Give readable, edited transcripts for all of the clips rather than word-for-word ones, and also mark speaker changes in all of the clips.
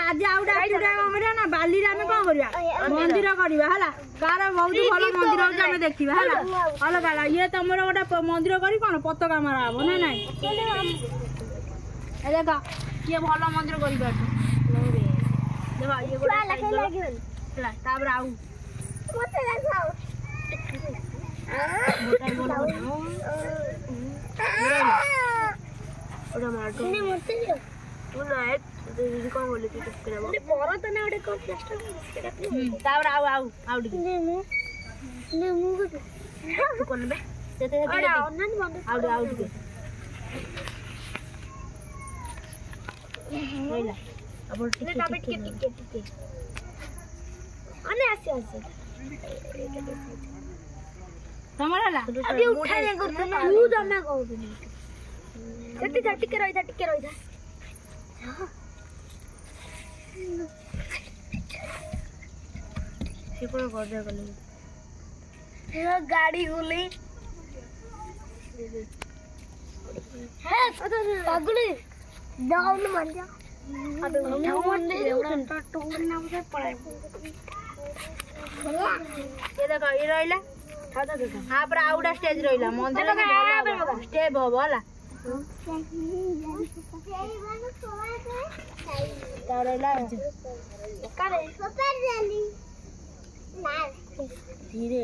Speaker 1: आज out outta करिया ना बाली रे हमें कोन करिया मंदिर करिया हला कार बहुत भलो मंदिर होछ हमें देखिबा हला अलग अलग ये तमरो गोटा मंदिर करी कोन पताका मारा हो ना नहीं ए देखा ये भलो मंदिर करी बात देखा ये गोटा ला ताबर आउ मते लागाओ ओडा मारतो ने मते दियो तू ना एक दीदी कोन बोले तू करे ने परत ना ओडे कोन प्लास्टर ताबर आउ आउ आउ डी ने मु तू कोन बे ते ओडा ओनन बंद आउ आउ डी होइला अब टिके अने आसी तमरा अभी उठा ले करत ना तू जमा कहू टिके रही था से कोन कर दे गले ये गाड़ी गुली है पागुली डाउन मान जा अबे डाउन दे टोन ना उसे पड़े ये देखो ये रहिला हां पर आउडा स्टेज रहिला मंदिर स्टेज हो होला धीरे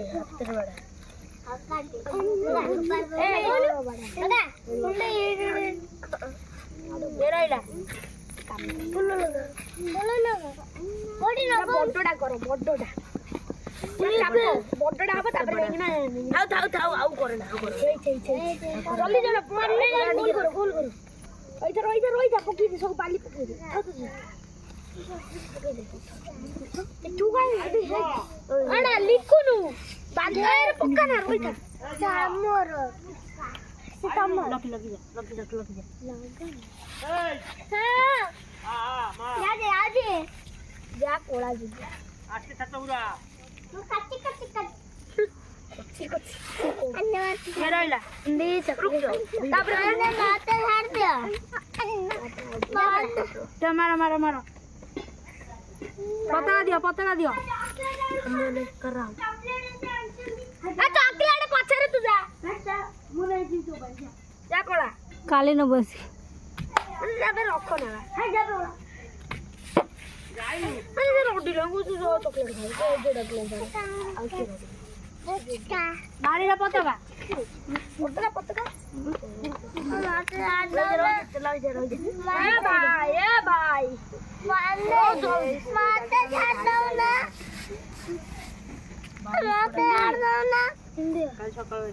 Speaker 1: मारो मारो पता दियो पछरे तू जा कोला काले न बस जाबे रखो ना अरे रोटी लंगू तू जो चॉकलेट खाई जेडा प्लेन आ के मारीला पतका चला जा भाई माते छाड़ो ना माते छाड़ो ना कल सकाळ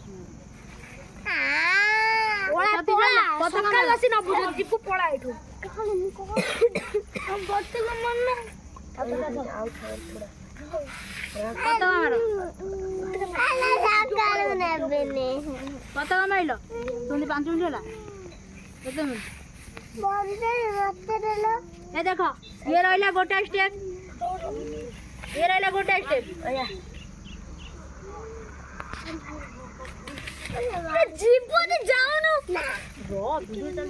Speaker 1: सकाळ बसी न बुझ दीपू पळा एठू हम बत्ती को मन में आउ थोड़ा कत मारो खाना सकाळ ने बने कत माइलो तुनी 5 मिनिट होला कत मिनिट बंदे रत्ते देलो ए देखो ये रहला गोटा स्टेप आया जीवन जाऊनु ना रो वीडियो चल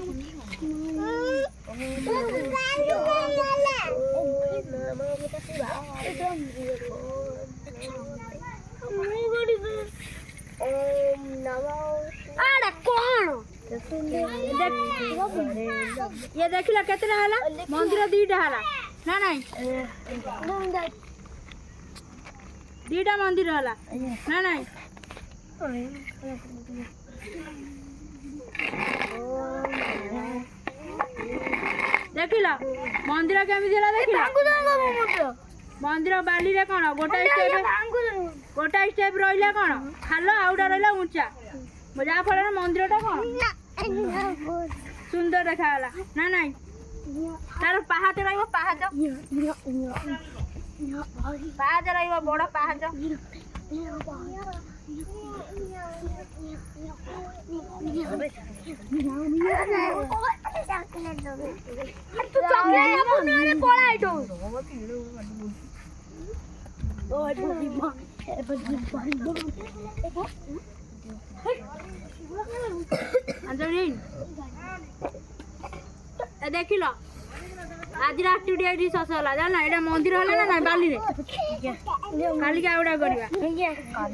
Speaker 1: ये देखिला केतना हला मंदिर दीटा हला ना नहीं दीटा मंदिर हला ना नहीं देखिला मंदिर केमी दिला देखिला मंदिर बाली रे कोन गोटा स्टेप रहिला कोन खालो आउडा रहिला ऊंचा मजा फल मंदिरटा कोन सुंदर देखाला ना नहीं तार पहाड़ रहिबो पहाड़ रहिबो बड़ पहाड़ देख लो आज आक्टिविटी आइडी सस होला जाना एटा मंदिर होला ना बाली रे काली का उडा करबा